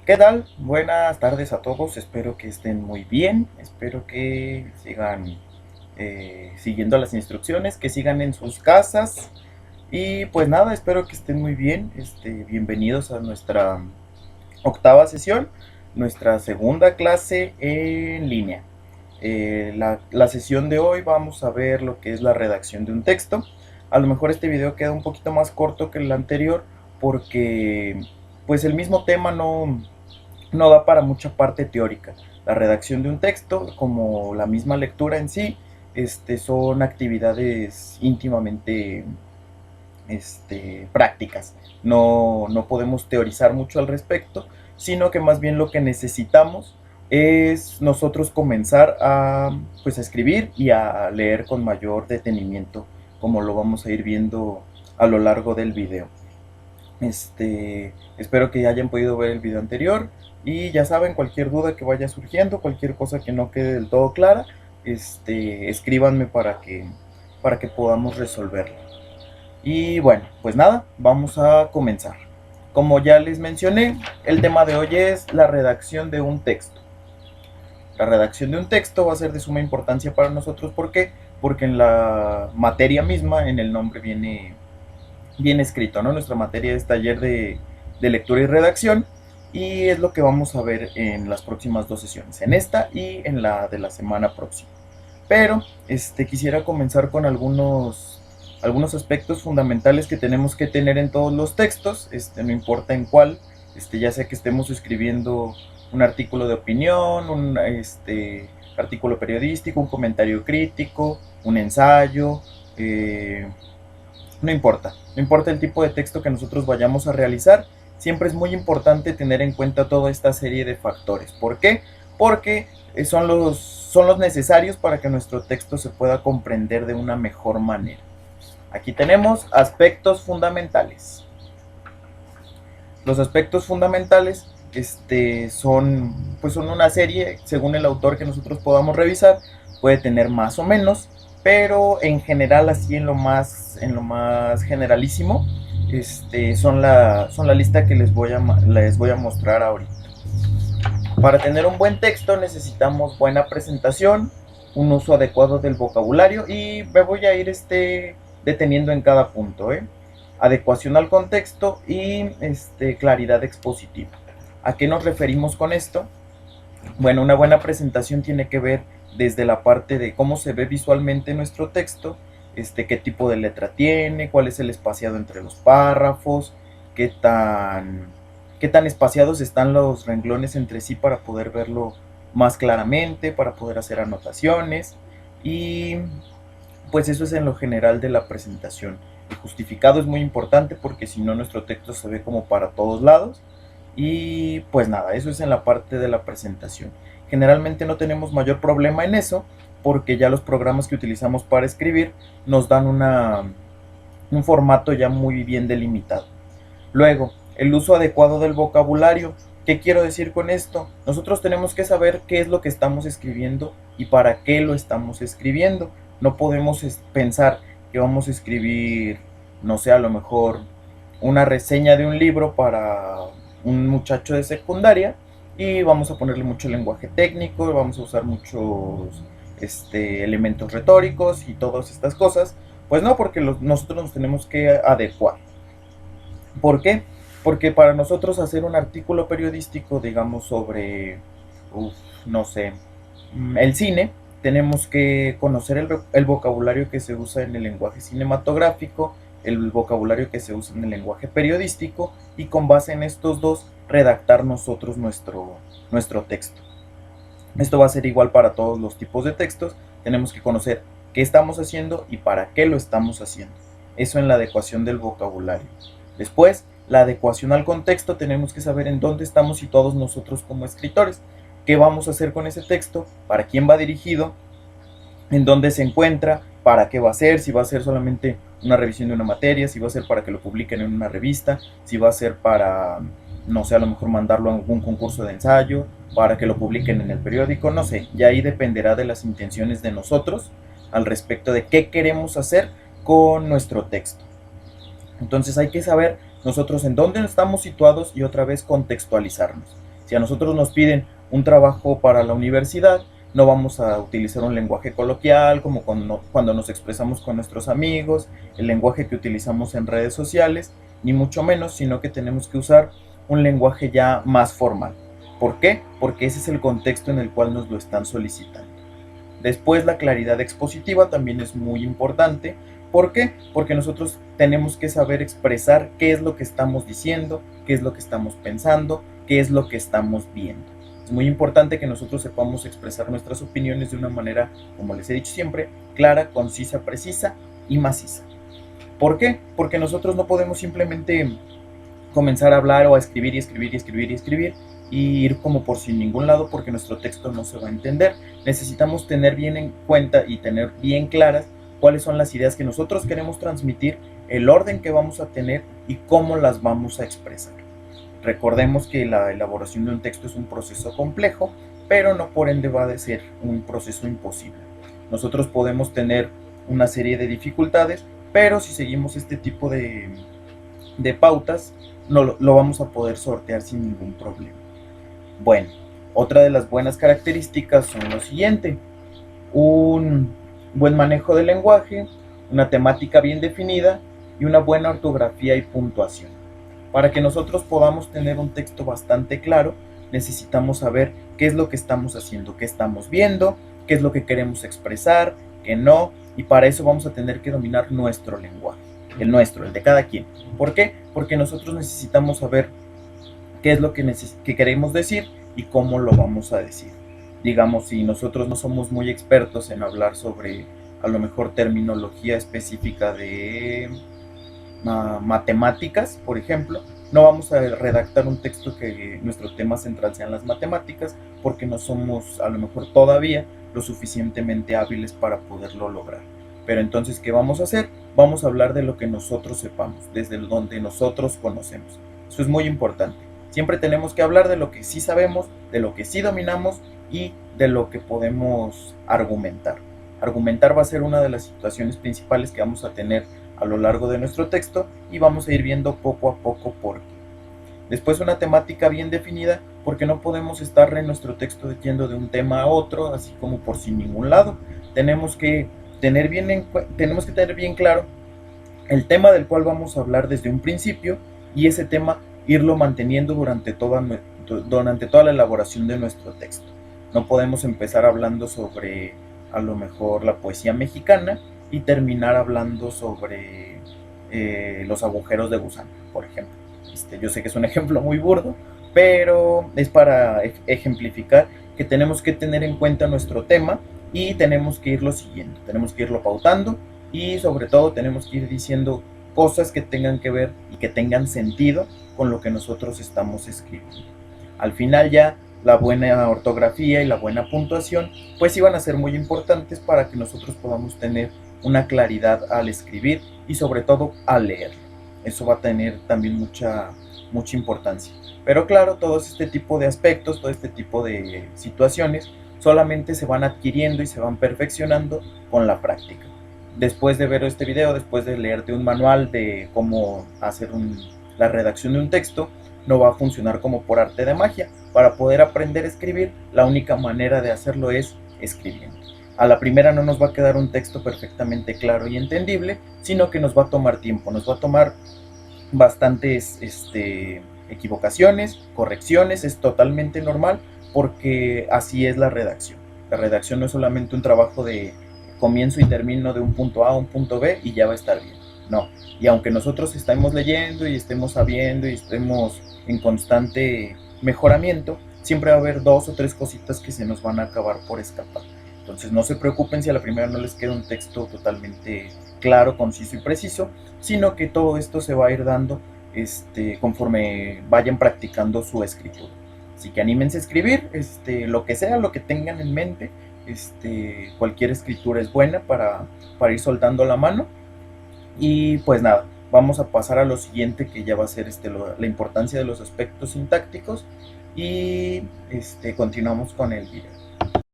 ¿Qué tal? Buenas tardes a todos, espero que estén muy bien, espero que sigan siguiendo las instrucciones, que sigan en sus casas y pues nada, espero que estén muy bien. Bienvenidos a nuestra octava sesión, nuestra segunda clase en línea. La sesión de hoy vamos a ver lo que es la redacción de un texto. A lo mejor este video queda un poquito más corto que el anterior porque pues el mismo tema no da para mucha parte teórica. La redacción de un texto, como la misma lectura en sí, son actividades íntimamente prácticas. No podemos teorizar mucho al respecto, sino que más bien lo que necesitamos es nosotros comenzar a escribir y a leer con mayor detenimiento, como lo vamos a ir viendo a lo largo del video. Espero que hayan podido ver el video anterior y ya saben, cualquier duda que vaya surgiendo, cualquier cosa que no quede del todo clara, escríbanme para que podamos resolverlo. Y bueno, pues nada, vamos a comenzar. Como ya les mencioné, el tema de hoy es la redacción de un texto. La redacción de un texto va a ser de suma importancia para nosotros. ¿Por qué? Porque en la materia misma, en el nombre viene escrito, ¿no? Nuestra materia es taller de lectura y redacción y es lo que vamos a ver en las próximas dos sesiones, en esta y en la de la semana próxima. Pero quisiera comenzar con algunos aspectos fundamentales que tenemos que tener en todos los textos, no importa en cuál, ya sea que estemos escribiendo un artículo de opinión, un artículo periodístico, un comentario crítico, un ensayo, no importa el tipo de texto que nosotros vayamos a realizar, siempre es muy importante tener en cuenta toda esta serie de factores. ¿Por qué? Porque son los necesarios para que nuestro texto se pueda comprender de una mejor manera. Aquí tenemos aspectos fundamentales. Los aspectos fundamentales son una serie, según el autor que nosotros podamos revisar, puede tener más o menos, pero en general, así en lo más generalísimo, son la lista que les voy a mostrar ahorita. Para tener un buen texto necesitamos buena presentación, un uso adecuado del vocabulario y me voy a ir deteniendo en cada punto. Adecuación al contexto y claridad expositiva. ¿A qué nos referimos con esto? Bueno, una buena presentación tiene que ver desde la parte de cómo se ve visualmente nuestro texto, qué tipo de letra tiene, cuál es el espaciado entre los párrafos, qué tan espaciados están los renglones entre sí para poder verlo más claramente, para poder hacer anotaciones. Y pues eso es en lo general de la presentación. El justificado es muy importante porque si no nuestro texto se ve como para todos lados. Y pues nada, eso es en la parte de la presentación. Generalmente no tenemos mayor problema en eso porque ya los programas que utilizamos para escribir nos dan un formato ya muy bien delimitado. Luego, el uso adecuado del vocabulario. ¿Qué quiero decir con esto? Nosotros tenemos que saber qué es lo que estamos escribiendo y para qué lo estamos escribiendo. No podemos pensar que vamos a escribir, no sé, a lo mejor una reseña de un libro para un muchacho de secundaria y vamos a ponerle mucho lenguaje técnico, vamos a usar muchos elementos retóricos y todas estas cosas. Pues no, porque nosotros nos tenemos que adecuar. ¿Por qué? Porque para nosotros hacer un artículo periodístico, digamos, sobre, no sé, el cine, tenemos que conocer el vocabulario que se usa en el lenguaje cinematográfico, el vocabulario que se usa en el lenguaje periodístico y con base en estos dos redactar nosotros nuestro texto. Esto va a ser igual para todos los tipos de textos. Tenemos que conocer qué estamos haciendo y para qué lo estamos haciendo. Eso en la adecuación del vocabulario. Después, la adecuación al contexto, tenemos que saber en dónde estamos situados nosotros como escritores. ¿Qué vamos a hacer con ese texto? ¿Para quién va dirigido? ¿En dónde se encuentra? ¿Para qué va a ser? Si va a ser solamente una revisión de una materia, si va a ser para que lo publiquen en una revista, si va a ser para, no sé, a lo mejor mandarlo a algún concurso de ensayo, para que lo publiquen en el periódico, no sé. Y ahí dependerá de las intenciones de nosotros al respecto de qué queremos hacer con nuestro texto. Entonces hay que saber nosotros en dónde estamos situados y otra vez contextualizarnos. Si a nosotros nos piden un trabajo para la universidad, no vamos a utilizar un lenguaje coloquial como cuando nos expresamos con nuestros amigos, el lenguaje que utilizamos en redes sociales, ni mucho menos, sino que tenemos que usar un lenguaje ya más formal. ¿Por qué? Porque ese es el contexto en el cual nos lo están solicitando. Después, la claridad expositiva también es muy importante. ¿Por qué? Porque nosotros tenemos que saber expresar qué es lo que estamos diciendo, qué es lo que estamos pensando, qué es lo que estamos viendo. Es muy importante que nosotros sepamos expresar nuestras opiniones de una manera, como les he dicho siempre, clara, concisa, precisa y maciza. ¿Por qué? Porque nosotros no podemos simplemente comenzar a hablar o a escribir y escribir y escribir y escribir y ir como por sin ningún lado porque nuestro texto no se va a entender. Necesitamos tener bien en cuenta y tener bien claras cuáles son las ideas que nosotros queremos transmitir, el orden que vamos a tener y cómo las vamos a expresar. Recordemos que la elaboración de un texto es un proceso complejo, pero no por ende va a ser un proceso imposible. Nosotros podemos tener una serie de dificultades, pero si seguimos este tipo de pautas, no lo vamos a poder sortear sin ningún problema. Bueno, otra de las buenas características son lo siguiente: un buen manejo del lenguaje, una temática bien definida y una buena ortografía y puntuación. Para que nosotros podamos tener un texto bastante claro, necesitamos saber qué es lo que estamos haciendo, qué estamos viendo, qué es lo que queremos expresar, qué no, y para eso vamos a tener que dominar nuestro lenguaje, el nuestro, el de cada quien. ¿Por qué? Porque nosotros necesitamos saber qué es lo que queremos decir y cómo lo vamos a decir. Digamos, si nosotros no somos muy expertos en hablar sobre a lo mejor terminología específica de matemáticas, por ejemplo, no vamos a redactar un texto que nuestro tema central sean las matemáticas porque no somos a lo mejor todavía lo suficientemente hábiles para poderlo lograr. Pero entonces, ¿qué vamos a hacer? Vamos a hablar de lo que nosotros sepamos, desde donde nosotros conocemos. Eso es muy importante. Siempre tenemos que hablar de lo que sí sabemos, de lo que sí dominamos y de lo que podemos argumentar. Argumentar va a ser una de las situaciones principales que vamos a tener a lo largo de nuestro texto y vamos a ir viendo poco a poco por qué. Después, una temática bien definida, porque no podemos estar en nuestro texto yendo de un tema a otro, así como por sin ningún lado. Tenemos que tener bien claro el tema del cual vamos a hablar desde un principio y ese tema irlo manteniendo durante toda la elaboración de nuestro texto. No podemos empezar hablando sobre a lo mejor la poesía mexicana y terminar hablando sobre los agujeros de gusano, por ejemplo. Yo sé que es un ejemplo muy burdo, pero es para ejemplificar que tenemos que tener en cuenta nuestro tema y tenemos que irlo siguiendo, tenemos que irlo pautando y sobre todo tenemos que ir diciendo cosas que tengan que ver y que tengan sentido con lo que nosotros estamos escribiendo. Al final ya la buena ortografía y la buena puntuación pues iban a ser muy importantes para que nosotros podamos tener una claridad al escribir y sobre todo al leer. Eso va a tener también mucha importancia. Pero claro, todo este tipo de aspectos, todo este tipo de situaciones solamente se van adquiriendo y se van perfeccionando con la práctica. Después de ver este video, después de leerte un manual de cómo hacer la redacción de un texto, no va a funcionar como por arte de magia. Para poder aprender a escribir, la única manera de hacerlo es escribiendo. A la primera no nos va a quedar un texto perfectamente claro y entendible, sino que nos va a tomar tiempo, nos va a tomar bastantes equivocaciones, correcciones, es totalmente normal porque así es la redacción. La redacción no es solamente un trabajo de comienzo y termino de un punto A a un punto B y ya va a estar bien. No, y aunque nosotros estemos leyendo y estemos sabiendo y estemos en constante mejoramiento, siempre va a haber 2 o 3 cositas que se nos van a acabar por escapar. Entonces no se preocupen si a la primera no les queda un texto totalmente claro, conciso y preciso, sino que todo esto se va a ir dando conforme vayan practicando su escritura. Así que anímense a escribir, lo que sea, lo que tengan en mente, cualquier escritura es buena para ir soltando la mano. Y pues nada, vamos a pasar a lo siguiente, que ya va a ser la importancia de los aspectos sintácticos y continuamos con el video.